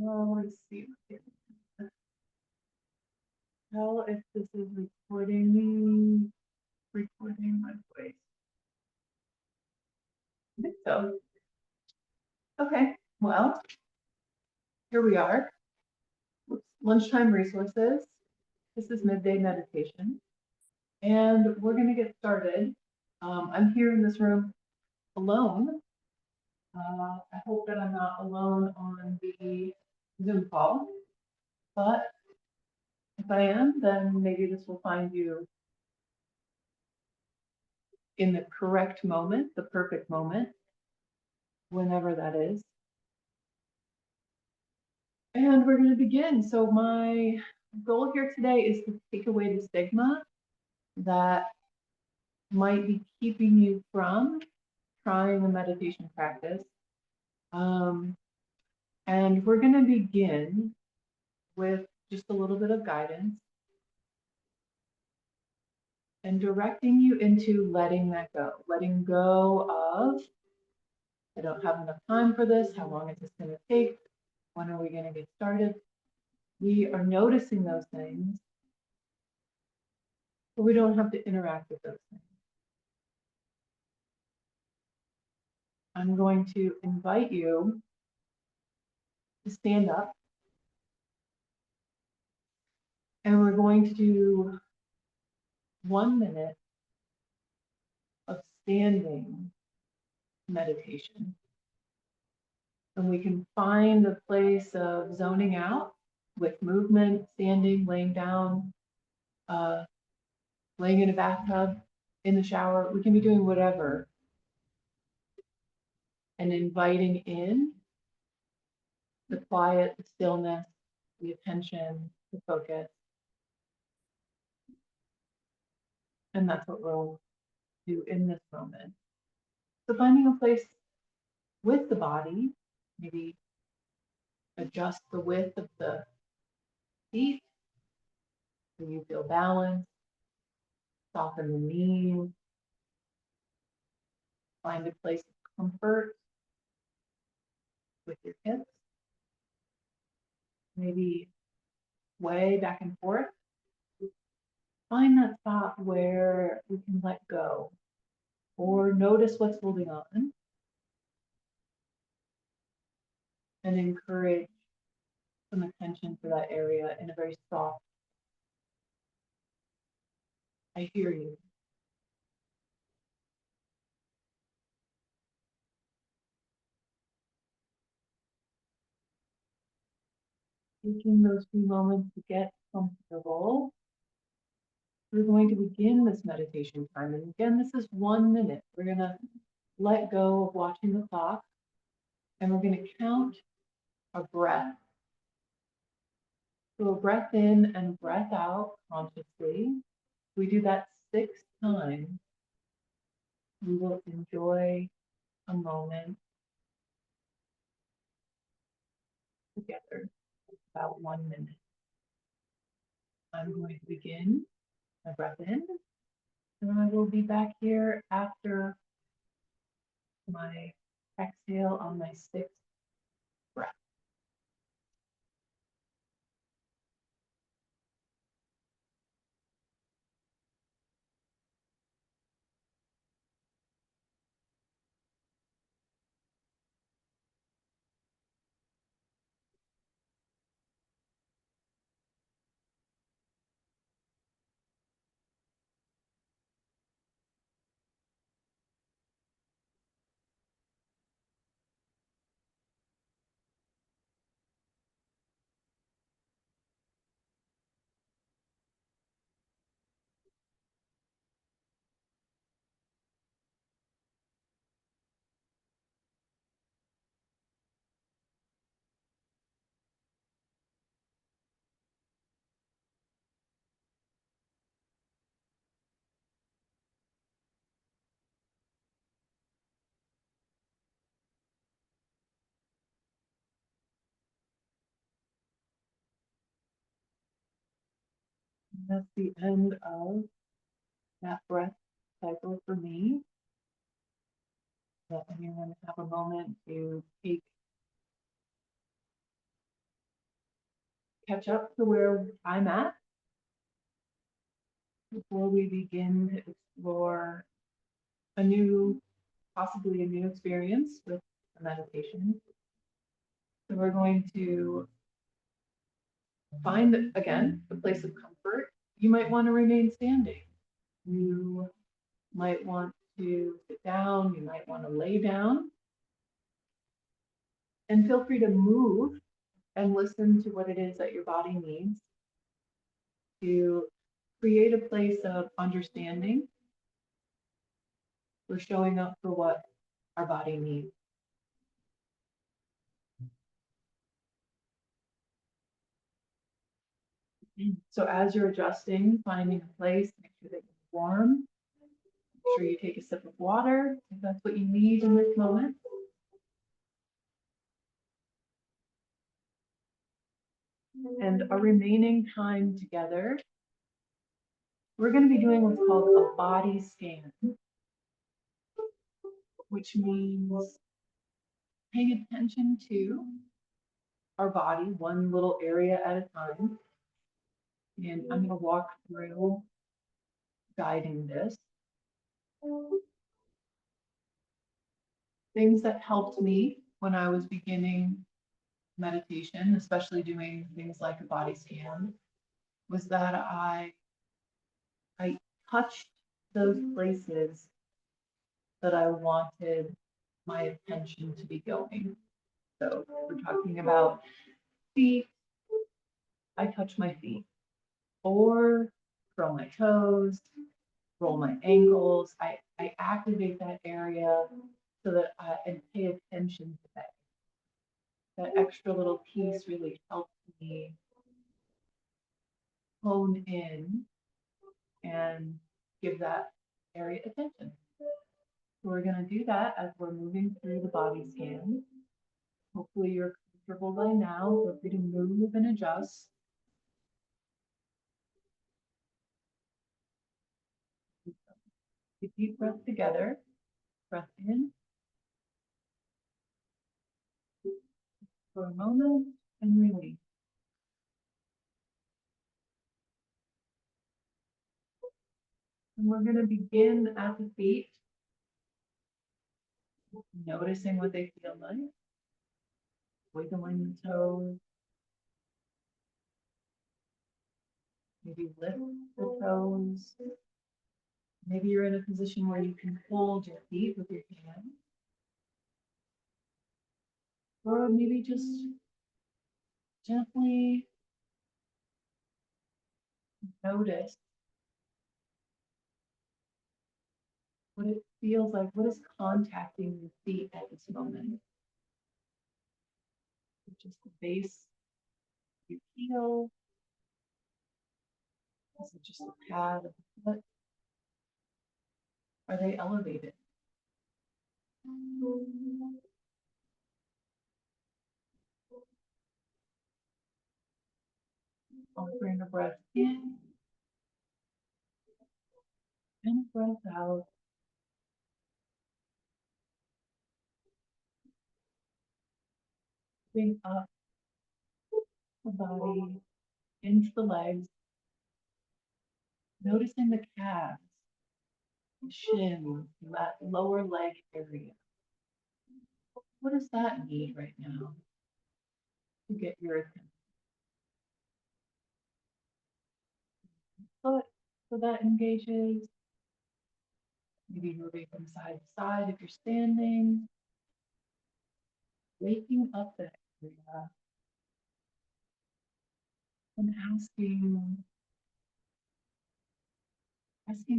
Let's see. Tell if this is recording my voice. I think so. Okay, well, here we are. Lunchtime Resources. This is midday meditation. And we're going to get started. I'm here in this room alone. I hope that I'm not alone on the Zoom call. But if I am, then maybe this will find you in the correct moment, the perfect moment, whenever that is. And we're going to begin. So my goal here today is to take away the stigma that might be keeping you from trying a meditation practice. And we're going to begin with just a little bit of guidance and directing you into letting that go, letting go of, I don't have enough time for this. How long is this going to take? When are we going to get started? We are noticing those things, but we don't have to interact with those things. I'm going to invite you to stand up, and we're going to do 1 minute of standing meditation. And we can find a place of zoning out with movement, standing, laying down, laying in a bathtub, in the shower. We can be doing whatever. And inviting in the quiet, the stillness, the attention, the focus. And that's what we'll do in this moment. So finding a place with the body, maybe adjust the width of the feet so you feel balanced, soften the knees, find a place of comfort with your hips, maybe sway back and forth. Find that spot where we can let go or notice what's holding on and encourage some attention to that area in a very soft, I hear you. Taking those few moments to get comfortable, we're going to begin this meditation time. And again, this is 1 minute. We're going to let go of watching the clock, and we're going to count a breath. So a breath in and breath out consciously. We do that 6 times. We will enjoy a moment together, about 1 minute. I'm going to begin my breath in, and I will be back here after my exhale on my 6th breath. And that's the end of that breath cycle for me. Let anyone have a moment to take catch up to where I'm at before we begin to explore possibly a new experience with a meditation. So we're going to find, again, a place of comfort. You might want to remain standing. You might want to sit down. You might want to lay down. And feel free to move and listen to what it is that your body needs to create a place of understanding. We're showing up for what our body needs. So as you're adjusting, finding a place, make sure that you're warm. Make sure you take a sip of water if that's what you need in this moment. And our remaining time together, we're going to be doing what's called a body scan, which means paying attention to our body, one little area at a time. And I'm going to walk through guiding this. Things that helped me when I was beginning meditation, especially doing things like a body scan, was that I touched those places that I wanted my attention to be going. So we're talking about feet. I touch my feet, or curl my toes, roll my ankles. I activate that area so that I pay attention to that. That extra little piece really helps me hone in and give that area attention. So we're going to do that as we're moving through the body scan. Hopefully you're comfortable by now. Feel free to move and adjust. Take a deep breath together. Breath in for a moment and release. And we're going to begin at the feet, noticing what they feel like, wiggling the toes, maybe lift the toes. Maybe you're in a position where you can hold your feet with your hands. Or maybe just gently notice what it feels like, what is contacting your feet at this moment. Just the base of your heel. Is it just the pad of the foot? Are they elevated? I'll bring a breath in and a breath out. Bring up the body into the legs, noticing the calves, the shin, that lower leg area. What does that need right now to get your attention? Foot, so that engages. Maybe moving from side to side if you're standing. Waking up that area and asking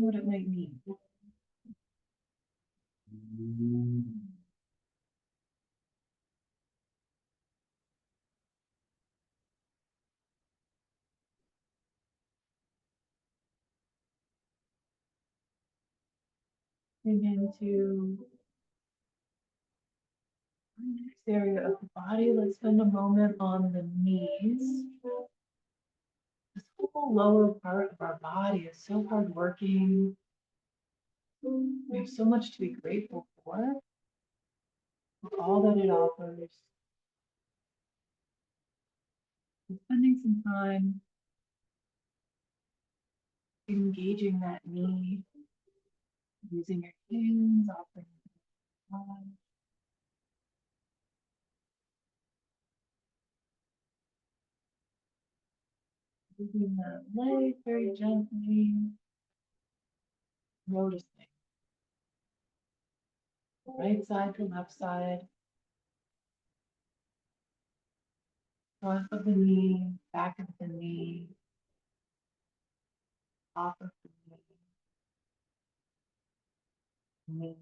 what it might mean. And into the next area of the body, let's spend a moment on the knees. This whole lower part of our body is so hardworking. We have so much to be grateful for all that it offers. spending some time engaging that knee, using your hands, offering massage. Moving the leg very gently, noticing right side to left side, front of the knee, back of the knee, top of the knee.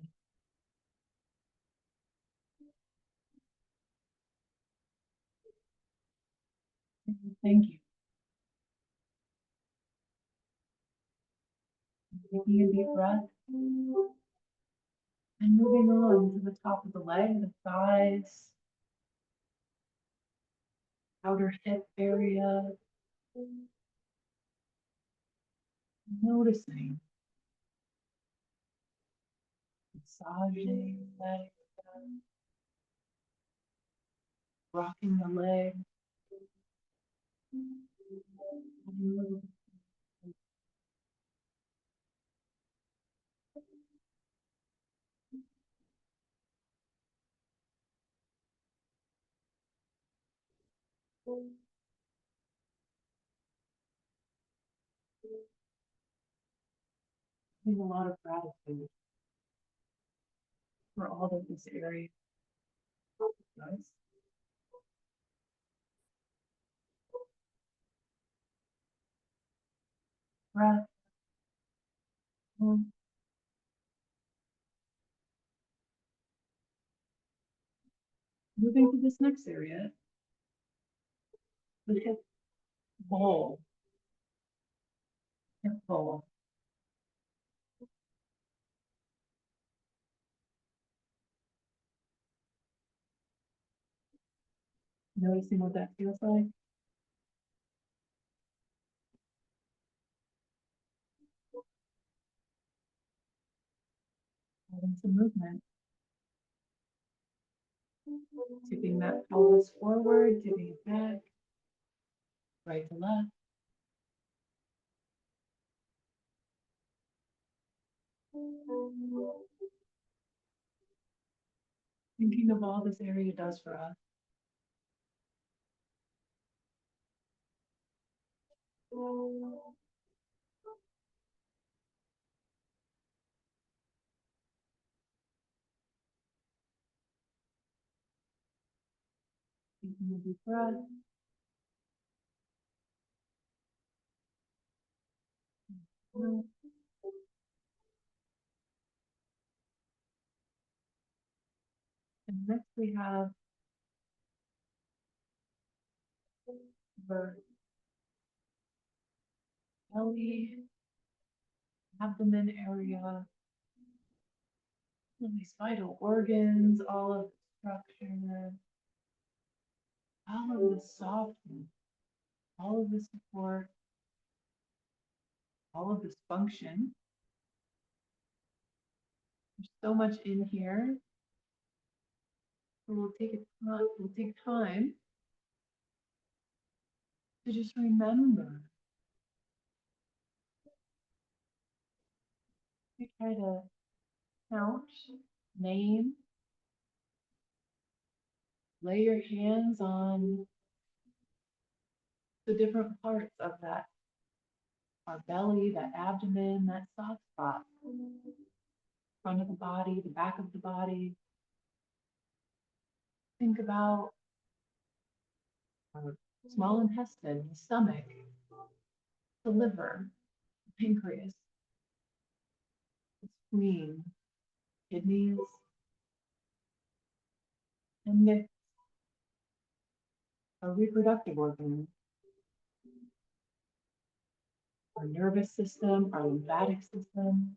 Thank you. Taking a deep breath and moving on to the top of the leg, the thighs, outer hip area, noticing, massaging the leg, rocking the leg. Having a lot of gratitude for all of this area. Nice. Breath. Moving to this next area, the hip bowl. Hip bowl. Noticing what that feels like. Having some movement. Tipping that pelvis forward, tipping it back, right to left. Thinking of all this area does for us. Taking a deep breath. And next we have the belly, abdomen area, these vital organs, all of the structure, all of the softness, all of the support, all of this function. There's so much in here. We'll take time to just remember. We try to count, name, lay your hands on the different parts of that, our belly, that abdomen, that soft spot, front of the body, the back of the body. Think about our small intestine, the stomach, the liver, the pancreas, the spleen, kidneys, and next, our reproductive organs, our nervous system, our lymphatic system,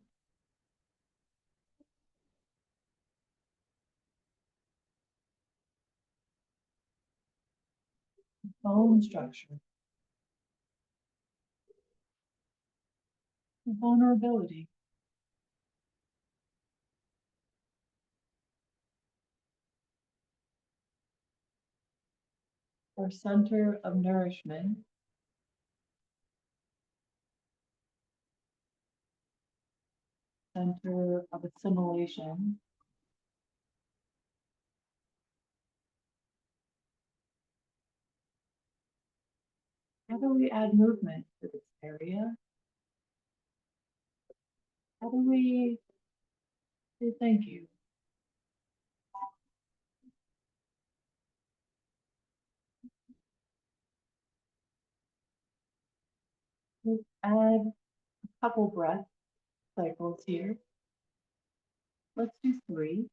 bone structure, vulnerability. our center of nourishment. Center of assimilation. How do we add movement to this area? How do we say thank you? Let's add a couple breath cycles here. Let's do 3.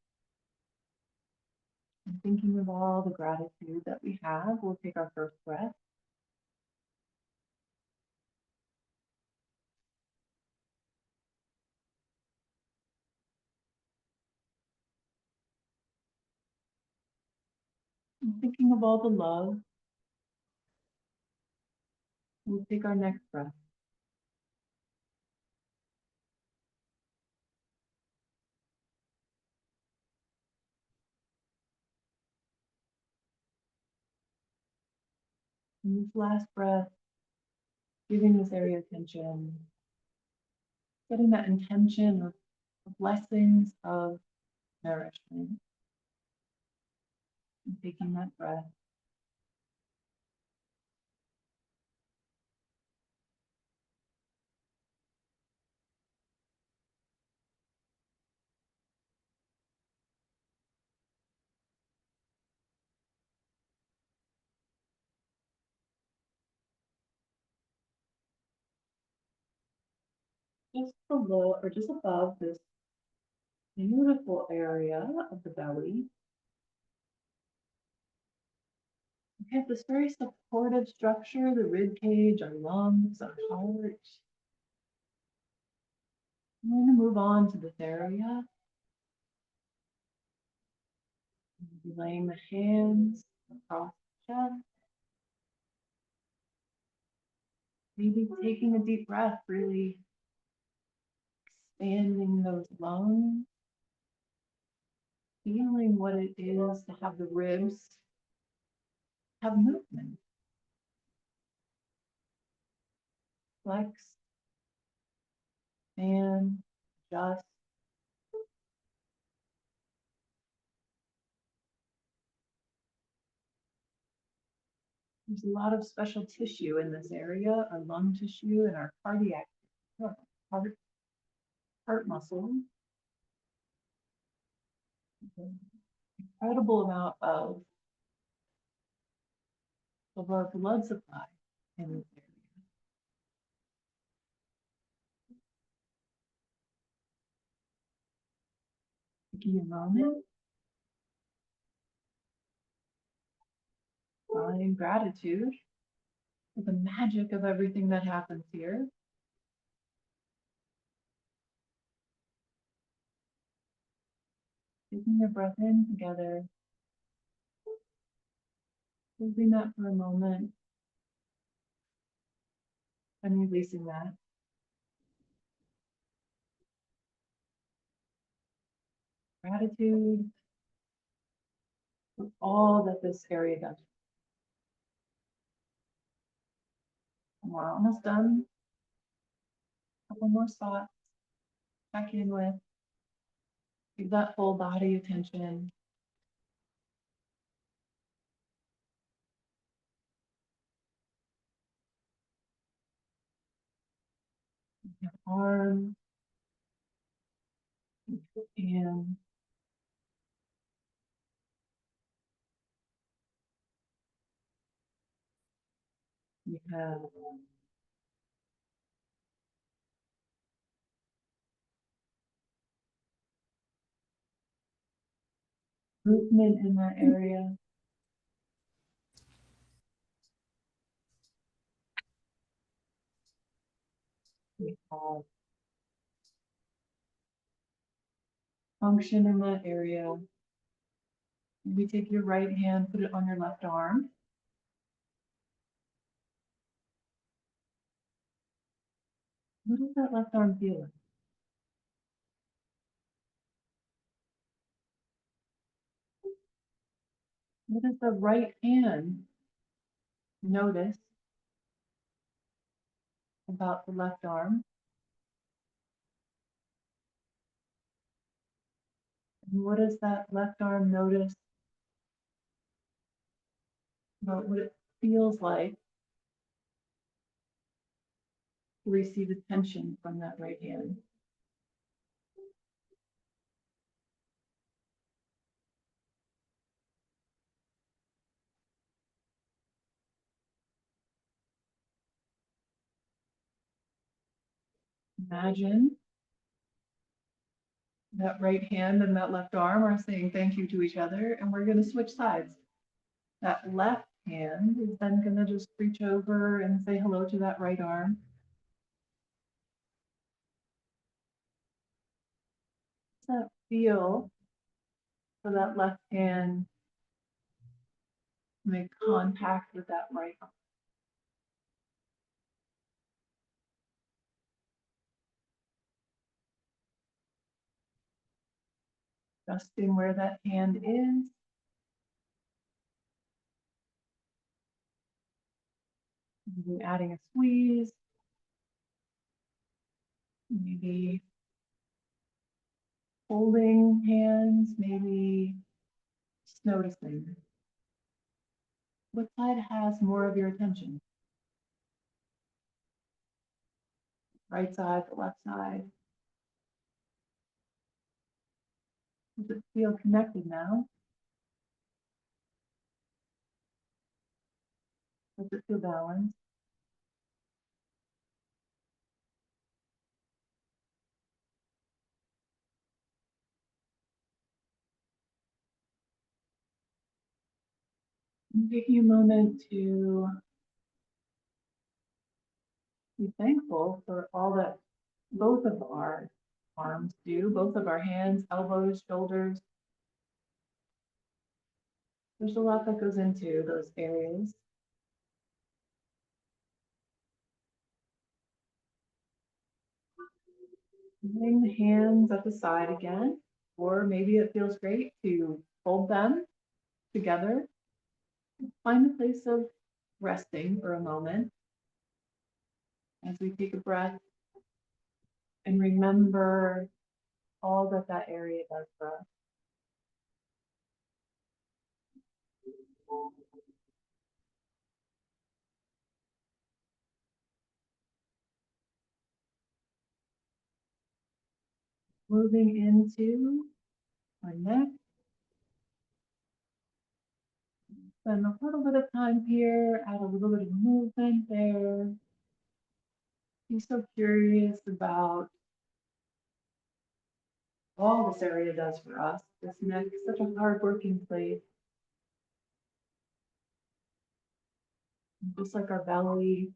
And thinking of all the gratitude that we have, we'll take our first breath. And thinking of all the love, we'll take our next breath. And this last breath, giving this area attention, setting that intention of blessings of nourishment, and taking that breath. Just below or just above this beautiful area of the belly, we have this very supportive structure, the rib cage, our lungs, our heart. I'm going to move on to this area. Laying the hands across the chest. Maybe taking a deep breath, really expanding those lungs. Feeling what it is to have the ribs have movement. Flex, and adjust. There's a lot of special tissue in this area, our lung tissue and our cardiac heart muscle. Incredible amount of our blood supply in this area. Taking a moment, feeling gratitude for the magic of everything that happens here. Taking your breath in together, holding that for a moment, and releasing that. Gratitude for all that this area does. And we're almost done. A couple more spots. Check in with. Give that full body attention. Your arms, your hands. You have movement in that area. We have function in that area. Maybe take your right hand, put it on your left arm. What does that left arm feel like? What does the right hand notice about the left arm. And what does that left arm notice about what it feels like to receive attention from that right hand? Imagine that right hand and that left arm are saying thank you to each other, and we're going to switch sides. That left hand is then going to just reach over and say hello to that right arm. How does that feel for that left hand to make contact with that right arm? Adjusting where that hand is. Maybe adding a squeeze. Maybe holding hands, maybe just noticing. What side has more of your attention? Right side, the left side? Does it feel connected now? Does it feel balanced? And taking a moment to be thankful for all that both of our arms do, both of our hands, elbows, shoulders. There's a lot that goes into those areas. Bring the hands at the side again, or maybe it feels great to hold them together. Find a place of resting for a moment as we take a breath and remember all that that area does for us. Moving into our neck. Spend a little bit of time here, add a little bit of movement there. Be so curious about all this area does for us. This neck is such a hard-working place. Just like our belly,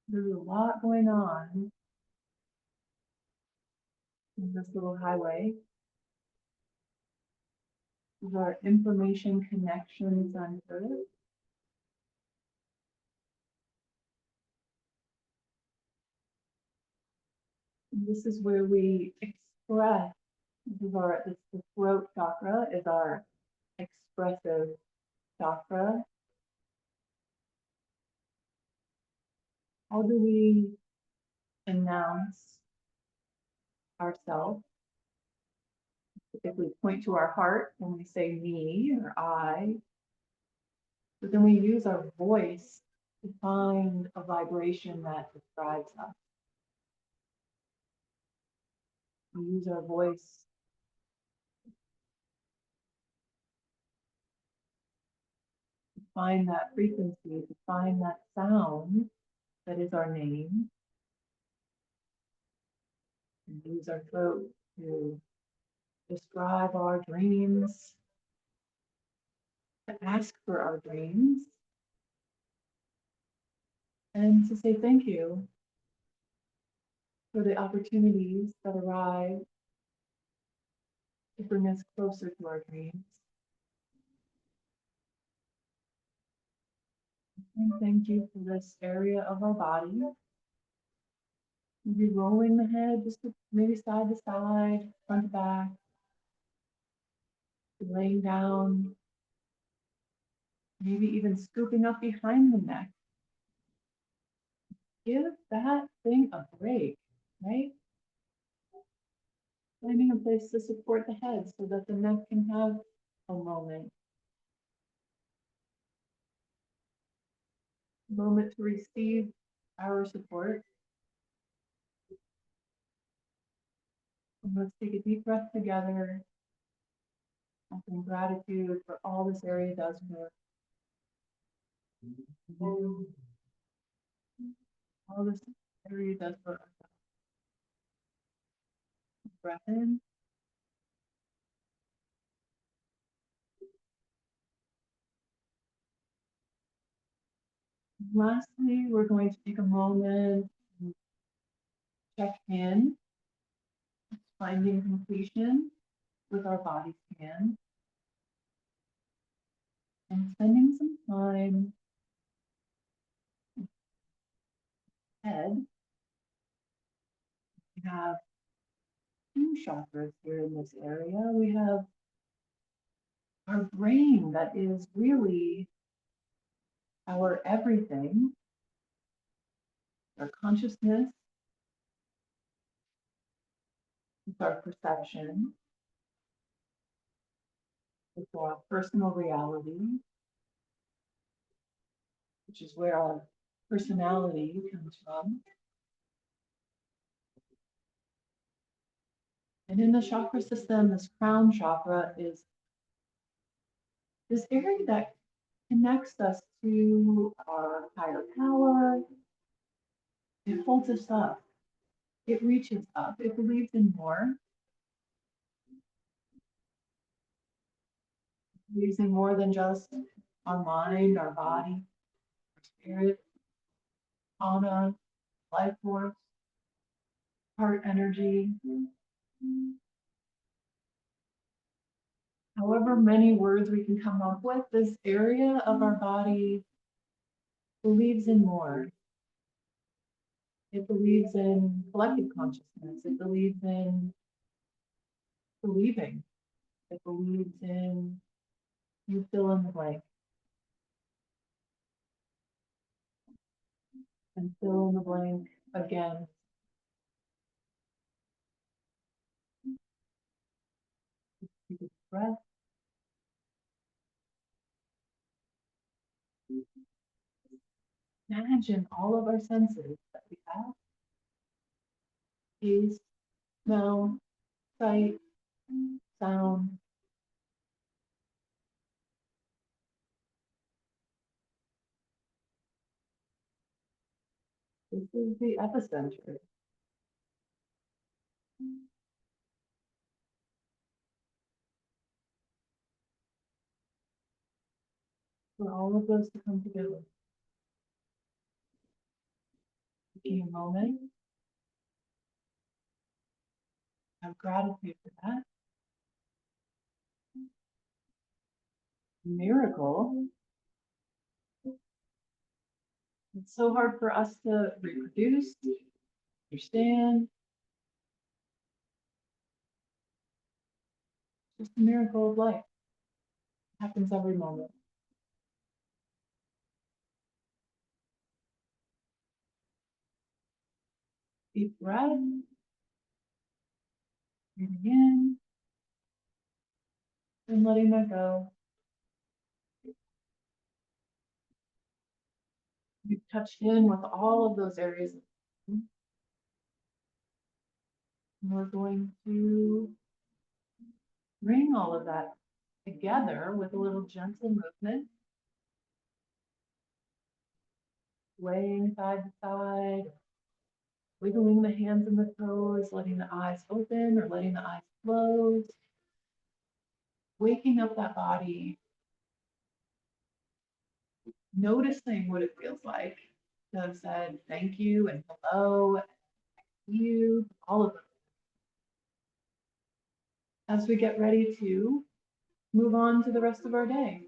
there's a lot going on in this little highway. These are information connection centers. And this is where we express. The throat chakra is our expressive chakra. How do we announce ourselves? If we point to our heart when we say me or I, but then we use our voice to find a vibration that describes us. We use our voice to find that frequency, to find that sound that is our name, and use our throat to describe our dreams, to ask for our dreams, and to say thank you for the opportunities that arrive to bring us closer to our dreams. And thank you for this area of our body. Maybe rolling the head just maybe side to side, front to back. Laying down maybe even scooping up behind the neck. Give that thing a break, right? Finding a place to support the head so that the neck can have a moment to receive our support. And let's take a deep breath together. Offering gratitude for all this area does for all this area does for us. Breath in. Lastly, we're going to take a moment to check in, finding completion with our body scan, and spending some time head. We have two chakras here in this area. We have our brain that is really our everything, our consciousness, it's our perception, it's our personal reality, which is where our personality comes from. And in the chakra system, this crown chakra is this area that connects us to our higher power. It holds us up. It reaches up. It believes in more. It believes in more than just our mind, our body, our spirit, prana, life force, heart energy. However many words we can come up with, this area of our body believes in more. It believes in collective consciousness. It believes in believing. It believes in you fill in the blank. And fill in the blank again. Take a breath. Imagine all of our senses that we have. Taste, smell, sight, sound. This is the epicenter. For all of those to come together. Taking a moment. Have gratitude for that. Miracle. It's so hard for us to reproduce, understand. It's just a miracle of life. It happens every moment. Deep breath. Breathing in. And letting that go. We've touched in with all of those areas. And we're going to bring all of that together with a little gentle movement. Swaying side to side, wiggling the hands and the toes, letting the eyes open or letting the eyes close. Waking up that body, noticing what it feels like to have said thank you and hello, and you, all of them. As we get ready to move on to the rest of our day.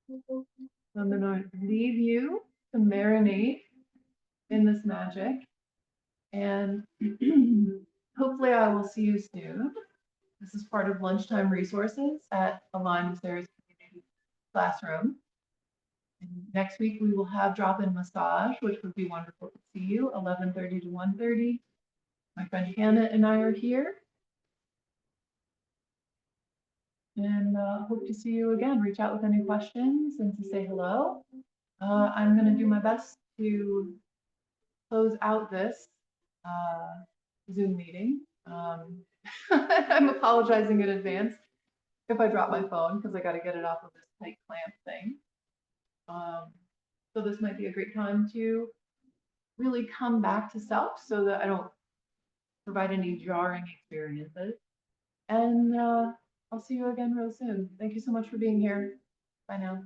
So I'm going to leave you to marinate in this magic, and hopefully I will see you soon. This is part of Lunchtime Resources at Aligned with Sarah's Community. classroom. And next week we will have drop-in massage, which would be wonderful to see you, 11:30 to 1:30. My friend Hannah and I are here. And hope to see you again. Reach out with any questions and to say hello. I'm going to do my best to close out this Zoom meeting. I'm apologizing in advance if I drop my phone because I got to get it off of this tight clamp thing. So this might be a great time to really come back to self so that I don't provide any jarring experiences. And I'll see you again real soon. Thank you so much for being here. Bye now.